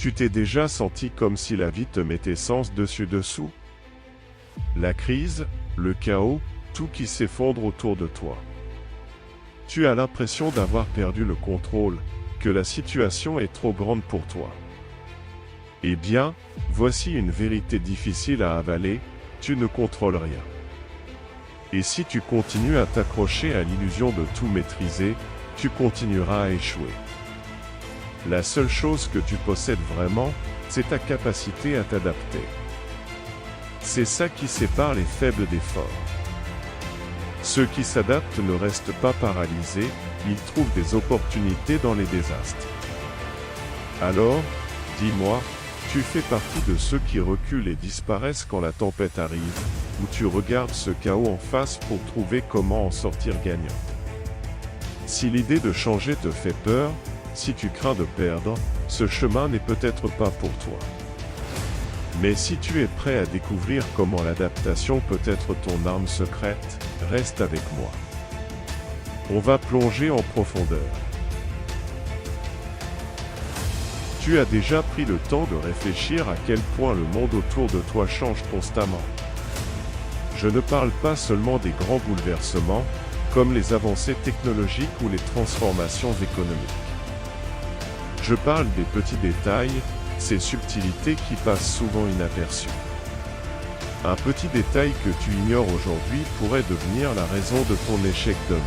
Tu t'es déjà senti comme si la vie te mettait sens dessus-dessous? La crise, le chaos, tout qui s'effondre autour de toi. Tu as l'impression d'avoir perdu le contrôle, que la situation est trop grande pour toi. Eh bien, voici une vérité difficile à avaler, tu ne contrôles rien. Et si tu continues à t'accrocher à l'illusion de tout maîtriser, tu continueras à échouer. La seule chose que tu possèdes vraiment, c'est ta capacité à t'adapter. C'est ça qui sépare les faibles des forts. Ceux qui s'adaptent ne restent pas paralysés, ils trouvent des opportunités dans les désastres. Alors, dis-moi, tu fais partie de ceux qui reculent et disparaissent quand la tempête arrive, ou tu regardes ce chaos en face pour trouver comment en sortir gagnant. Si l'idée de changer te fait peur, si tu crains de perdre, ce chemin n'est peut-être pas pour toi. Mais si tu es prêt à découvrir comment l'adaptation peut être ton arme secrète, reste avec moi. On va plonger en profondeur. Tu as déjà pris le temps de réfléchir à quel point le monde autour de toi change constamment. Je ne parle pas seulement des grands bouleversements, comme les avancées technologiques ou les transformations économiques. Je parle des petits détails, ces subtilités qui passent souvent inaperçues. Un petit détail que tu ignores aujourd'hui pourrait devenir la raison de ton échec demain.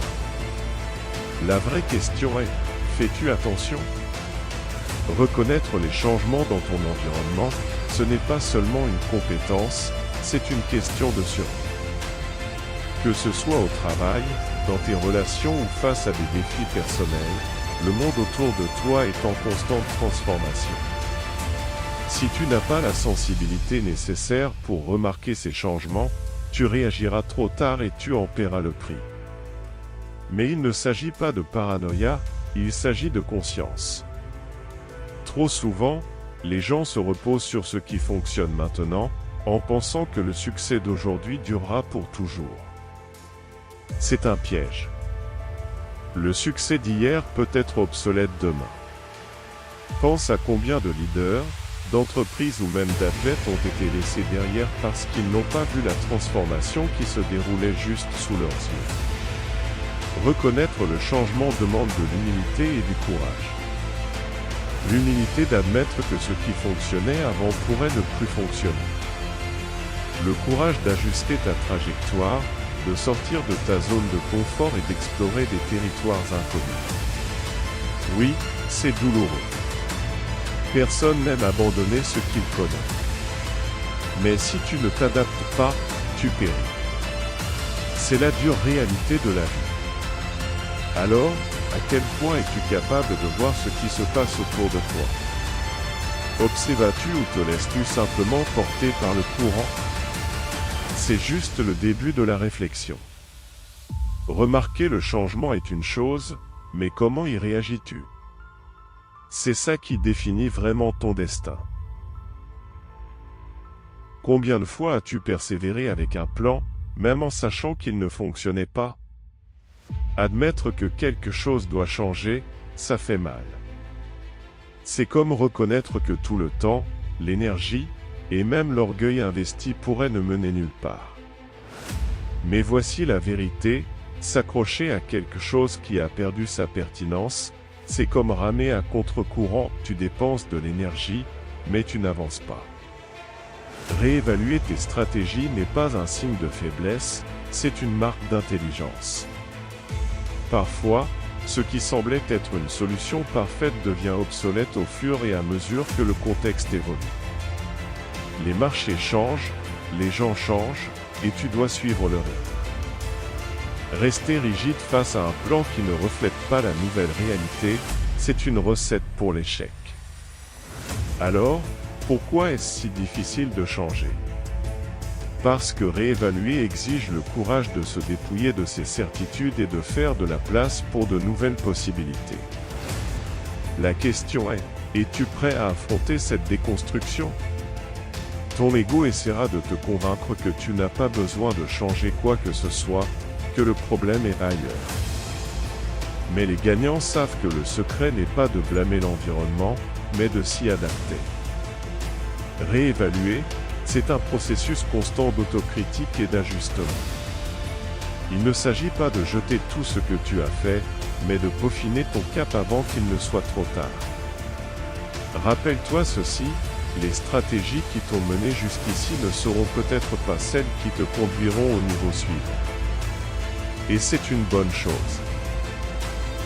La vraie question est, fais-tu attention? Reconnaître les changements dans ton environnement, ce n'est pas seulement une compétence, c'est une question de survie. Que ce soit au travail, dans tes relations ou face à des défis personnels, le monde autour de toi est en constante transformation. Si tu n'as pas la sensibilité nécessaire pour remarquer ces changements, tu réagiras trop tard et tu en paieras le prix. Mais il ne s'agit pas de paranoïa, il s'agit de conscience. Trop souvent, les gens se reposent sur ce qui fonctionne maintenant, en pensant que le succès d'aujourd'hui durera pour toujours. C'est un piège. Le succès d'hier peut être obsolète demain. Pense à combien de leaders, d'entreprises ou même d'athlètes ont été laissés derrière parce qu'ils n'ont pas vu la transformation qui se déroulait juste sous leurs yeux. Reconnaître le changement demande de l'humilité et du courage. L'humilité d'admettre que ce qui fonctionnait avant pourrait ne plus fonctionner. Le courage d'ajuster ta trajectoire, de sortir de ta zone de confort et d'explorer des territoires inconnus. Oui, c'est douloureux. Personne n'aime abandonner ce qu'il connaît. Mais si tu ne t'adaptes pas, tu péris. C'est la dure réalité de la vie. Alors, à quel point es-tu capable de voir ce qui se passe autour de toi? Observes-tu ou te laisses-tu simplement porter par le courant? C'est juste le début de la réflexion. Remarquer le changement est une chose, mais comment y réagis-tu? C'est ça qui définit vraiment ton destin. Combien de fois as-tu persévéré avec un plan, même en sachant qu'il ne fonctionnait pas? Admettre que quelque chose doit changer, ça fait mal. C'est comme reconnaître que tout le temps, l'énergie, et même l'orgueil investi pourraient ne mener nulle part. Mais voici la vérité, s'accrocher à quelque chose qui a perdu sa pertinence, c'est comme ramer à contre-courant, tu dépenses de l'énergie, mais tu n'avances pas. Réévaluer tes stratégies n'est pas un signe de faiblesse, c'est une marque d'intelligence. Parfois, ce qui semblait être une solution parfaite devient obsolète au fur et à mesure que le contexte évolue. Les marchés changent, les gens changent, et tu dois suivre le rythme. Rester rigide face à un plan qui ne reflète pas la nouvelle réalité, c'est une recette pour l'échec. Alors, pourquoi est-ce si difficile de changer? Parce que réévaluer exige le courage de se dépouiller de ses certitudes et de faire de la place pour de nouvelles possibilités. La question est, es-tu prêt à affronter cette déconstruction? Ton ego essaiera de te convaincre que tu n'as pas besoin de changer quoi que ce soit, que le problème est ailleurs. Mais les gagnants savent que le secret n'est pas de blâmer l'environnement, mais de s'y adapter. Réévaluer, c'est un processus constant d'autocritique et d'ajustement. Il ne s'agit pas de jeter tout ce que tu as fait, mais de peaufiner ton cap avant qu'il ne soit trop tard. Rappelle-toi ceci, les stratégies qui t'ont mené jusqu'ici ne seront peut-être pas celles qui te conduiront au niveau suivant. Et c'est une bonne chose.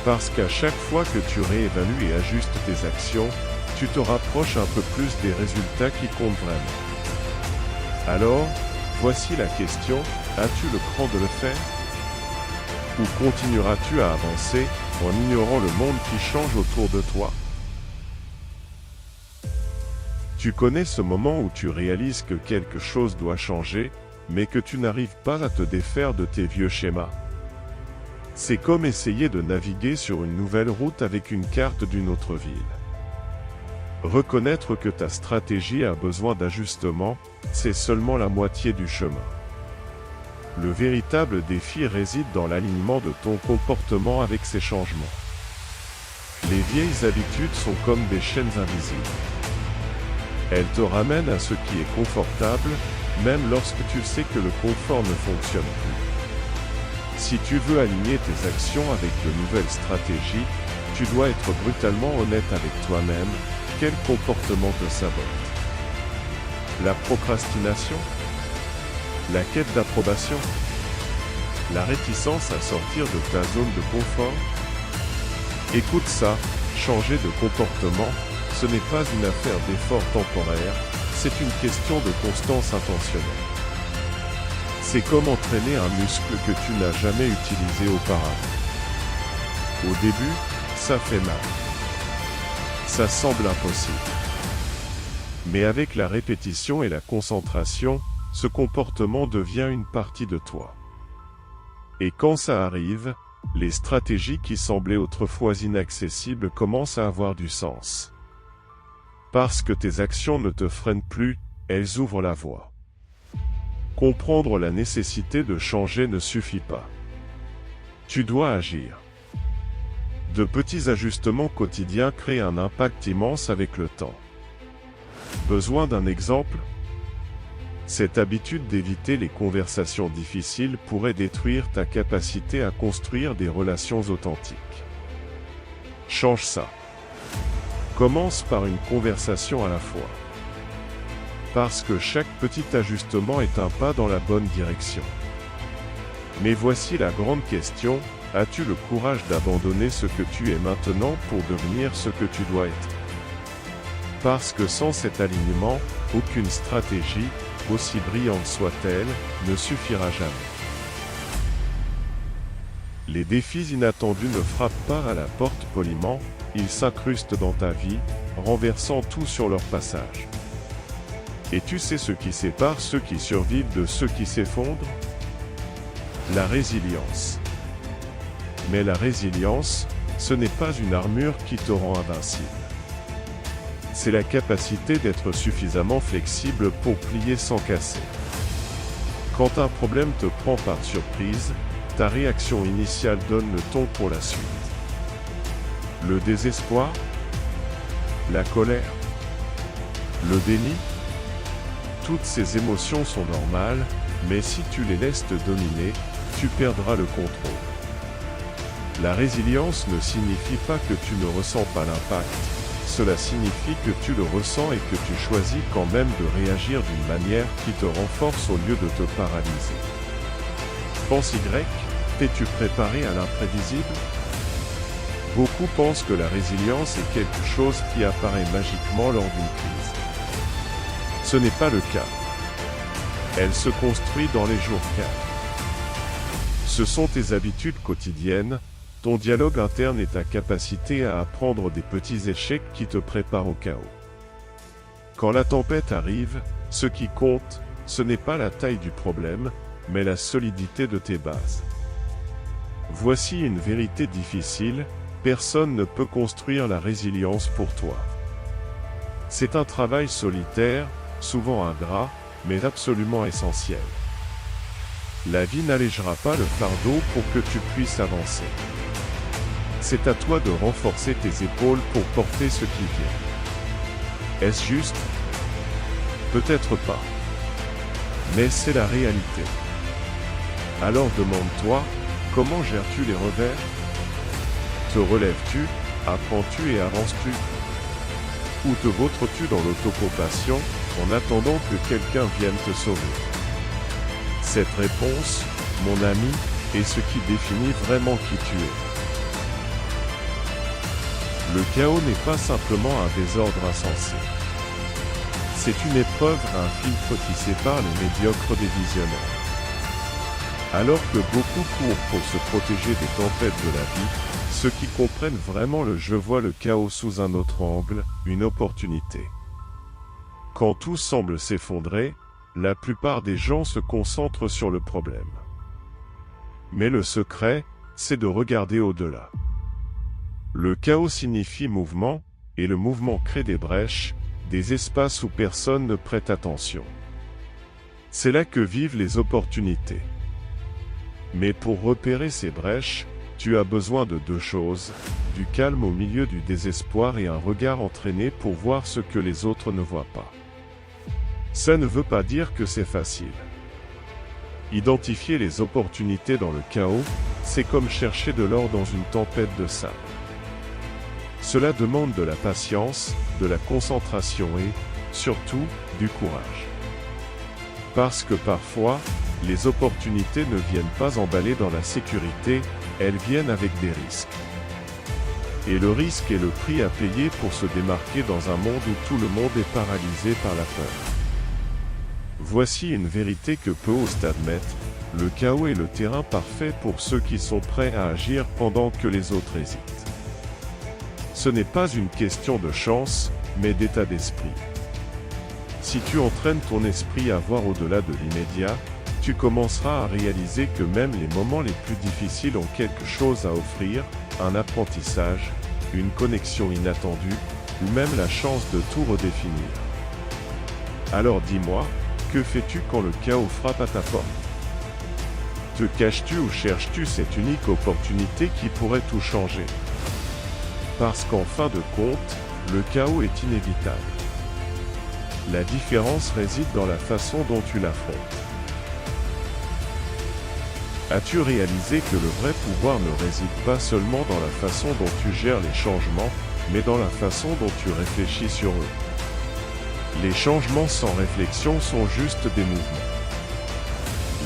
Parce qu'à chaque fois que tu réévalues et ajustes tes actions, tu te rapproches un peu plus des résultats qui comptent vraiment. Alors, voici la question, as-tu le cran de le faire? Ou continueras-tu à avancer, en ignorant le monde qui change autour de toi? Tu connais ce moment où tu réalises que quelque chose doit changer, mais que tu n'arrives pas à te défaire de tes vieux schémas. C'est comme essayer de naviguer sur une nouvelle route avec une carte d'une autre ville. Reconnaître que ta stratégie a besoin d'ajustement, c'est seulement la moitié du chemin. Le véritable défi réside dans l'alignement de ton comportement avec ces changements. Les vieilles habitudes sont comme des chaînes invisibles. Elles te ramènent à ce qui est confortable, même lorsque tu sais que le confort ne fonctionne plus. Si tu veux aligner tes actions avec de nouvelles stratégies, tu dois être brutalement honnête avec toi-même. Quel comportement te sabote? La procrastination? La quête d'approbation? La réticence à sortir de ta zone de confort? Écoute ça, changer de comportement, ce n'est pas une affaire d'effort temporaire, c'est une question de constance intentionnelle. C'est comme entraîner un muscle que tu n'as jamais utilisé auparavant. Au début, ça fait mal. Ça semble impossible. Mais avec la répétition et la concentration, ce comportement devient une partie de toi. Et quand ça arrive, les stratégies qui semblaient autrefois inaccessibles commencent à avoir du sens. Parce que tes actions ne te freinent plus, elles ouvrent la voie. Comprendre la nécessité de changer ne suffit pas. Tu dois agir. De petits ajustements quotidiens créent un impact immense avec le temps. Besoin d'un exemple? Cette habitude d'éviter les conversations difficiles pourrait détruire ta capacité à construire des relations authentiques. Change ça. Commence par une conversation à la fois. Parce que chaque petit ajustement est un pas dans la bonne direction. Mais voici la grande question, as-tu le courage d'abandonner ce que tu es maintenant pour devenir ce que tu dois être? Parce que sans cet alignement, aucune stratégie, aussi brillante soit-elle, ne suffira jamais. Les défis inattendus ne frappent pas à la porte poliment, ils s'incrustent dans ta vie, renversant tout sur leur passage. Et tu sais ce qui sépare ceux qui survivent de ceux qui s'effondrent? La résilience. Mais la résilience, ce n'est pas une armure qui te rend invincible. C'est la capacité d'être suffisamment flexible pour plier sans casser. Quand un problème te prend par surprise, ta réaction initiale donne le ton pour la suite. Le désespoir? La colère? Le déni? Toutes ces émotions sont normales, mais si tu les laisses te dominer, tu perdras le contrôle. La résilience ne signifie pas que tu ne ressens pas l'impact, cela signifie que tu le ressens et que tu choisis quand même de réagir d'une manière qui te renforce au lieu de te paralyser. Pense Y, t'es-tu préparé à l'imprévisible? Beaucoup pensent que la résilience est quelque chose qui apparaît magiquement lors d'une crise. Ce n'est pas le cas. Elle se construit dans les jours calmes. Ce sont tes habitudes quotidiennes, ton dialogue interne et ta capacité à apprendre des petits échecs qui te préparent au chaos. Quand la tempête arrive, ce qui compte, ce n'est pas la taille du problème, mais la solidité de tes bases. Voici une vérité difficile, personne ne peut construire la résilience pour toi. C'est un travail solitaire, souvent ingrat, mais absolument essentiel. La vie n'allégera pas le fardeau pour que tu puisses avancer. C'est à toi de renforcer tes épaules pour porter ce qui vient. Est-ce juste? Peut-être pas. Mais c'est la réalité. Alors demande-toi, comment gères-tu les revers? Te relèves-tu, apprends-tu et avances-tu? Ou te vautres-tu dans l'autocompassion, en attendant que quelqu'un vienne te sauver? Cette réponse, mon ami, est ce qui définit vraiment qui tu es. Le chaos n'est pas simplement un désordre insensé. C'est une épreuve, un filtre qui sépare les médiocres des visionnaires. Alors que beaucoup courent pour se protéger des tempêtes de la vie, ceux qui comprennent vraiment le jeu voient le chaos sous un autre angle, une opportunité. Quand tout semble s'effondrer, la plupart des gens se concentrent sur le problème. Mais le secret, c'est de regarder au-delà. Le chaos signifie mouvement, et le mouvement crée des brèches, des espaces où personne ne prête attention. C'est là que vivent les opportunités. Mais pour repérer ces brèches, tu as besoin de deux choses, du calme au milieu du désespoir et un regard entraîné pour voir ce que les autres ne voient pas. Ça ne veut pas dire que c'est facile. Identifier les opportunités dans le chaos, c'est comme chercher de l'or dans une tempête de sable. Cela demande de la patience, de la concentration et, surtout, du courage. Parce que parfois, les opportunités ne viennent pas emballées dans la sécurité, elles viennent avec des risques. Et le risque est le prix à payer pour se démarquer dans un monde où tout le monde est paralysé par la peur. Voici une vérité que peu osent admettre, le chaos est le terrain parfait pour ceux qui sont prêts à agir pendant que les autres hésitent. Ce n'est pas une question de chance, mais d'état d'esprit. Si tu entraînes ton esprit à voir au-delà de l'immédiat, tu commenceras à réaliser que même les moments les plus difficiles ont quelque chose à offrir, un apprentissage, une connexion inattendue, ou même la chance de tout redéfinir. Alors dis-moi, que fais-tu quand le chaos frappe à ta porte? Te caches-tu ou cherches-tu cette unique opportunité qui pourrait tout changer? Parce qu'en fin de compte, le chaos est inévitable. La différence réside dans la façon dont tu l'affrontes. As-tu réalisé que le vrai pouvoir ne réside pas seulement dans la façon dont tu gères les changements, mais dans la façon dont tu réfléchis sur eux? Les changements sans réflexion sont juste des mouvements.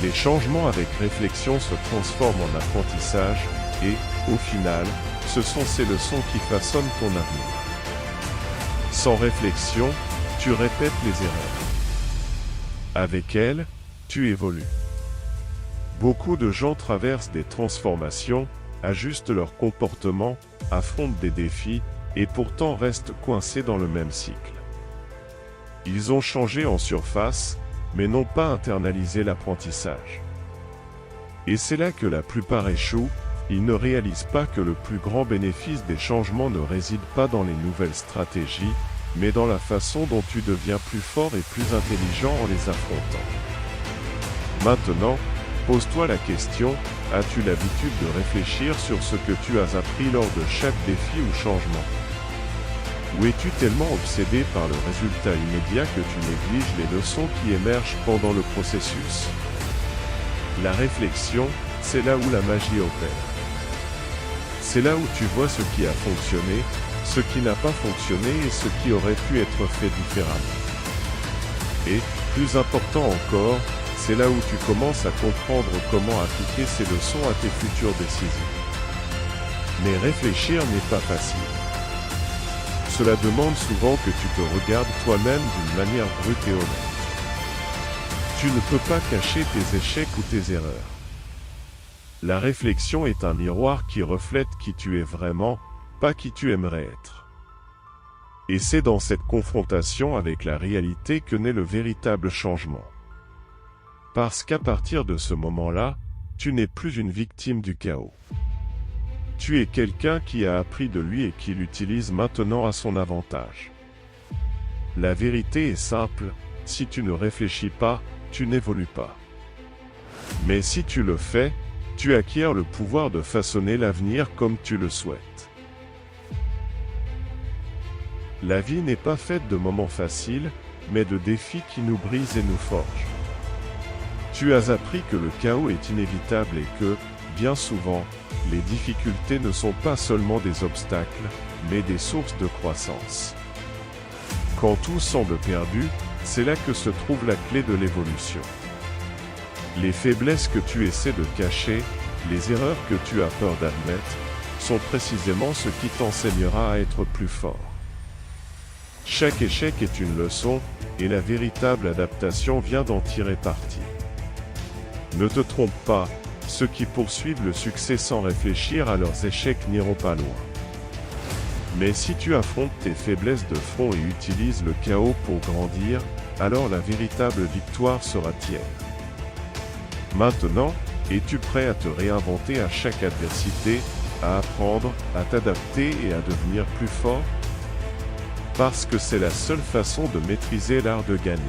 Les changements avec réflexion se transforment en apprentissage, et, au final, ce sont ces leçons qui façonnent ton avenir. Sans réflexion, tu répètes les erreurs. Avec elles, tu évolues. Beaucoup de gens traversent des transformations, ajustent leur comportement, affrontent des défis, et pourtant restent coincés dans le même cycle. Ils ont changé en surface, mais n'ont pas internalisé l'apprentissage. Et c'est là que la plupart échouent, ils ne réalisent pas que le plus grand bénéfice des changements ne réside pas dans les nouvelles stratégies, mais dans la façon dont tu deviens plus fort et plus intelligent en les affrontant. Maintenant, pose-toi la question, as-tu l'habitude de réfléchir sur ce que tu as appris lors de chaque défi ou changement? Ou es-tu tellement obsédé par le résultat immédiat que tu négliges les leçons qui émergent pendant le processus? La réflexion, c'est là où la magie opère. C'est là où tu vois ce qui a fonctionné, ce qui n'a pas fonctionné et ce qui aurait pu être fait différemment. Et, plus important encore, c'est là où tu commences à comprendre comment appliquer ces leçons à tes futures décisions. Mais réfléchir n'est pas facile. Cela demande souvent que tu te regardes toi-même d'une manière brute et honnête. Tu ne peux pas cacher tes échecs ou tes erreurs. La réflexion est un miroir qui reflète qui tu es vraiment, pas qui tu aimerais être. Et c'est dans cette confrontation avec la réalité que naît le véritable changement. Parce qu'à partir de ce moment-là, tu n'es plus une victime du chaos. Tu es quelqu'un qui a appris de lui et qui l'utilise maintenant à son avantage. La vérité est simple, si tu ne réfléchis pas, tu n'évolues pas. Mais si tu le fais, tu acquiers le pouvoir de façonner l'avenir comme tu le souhaites. La vie n'est pas faite de moments faciles, mais de défis qui nous brisent et nous forgent. Tu as appris que le chaos est inévitable et que, bien souvent, les difficultés ne sont pas seulement des obstacles, mais des sources de croissance. Quand tout semble perdu, c'est là que se trouve la clé de l'évolution. Les faiblesses que tu essaies de cacher, les erreurs que tu as peur d'admettre, sont précisément ce qui t'enseignera à être plus fort. Chaque échec est une leçon, et la véritable adaptation vient d'en tirer parti. Ne te trompe pas, ceux qui poursuivent le succès sans réfléchir à leurs échecs n'iront pas loin. Mais si tu affrontes tes faiblesses de front et utilises le chaos pour grandir, alors la véritable victoire sera tienne. Maintenant, es-tu prêt à te réinventer à chaque adversité, à apprendre, à t'adapter et à devenir plus fort? Parce que c'est la seule façon de maîtriser l'art de gagner.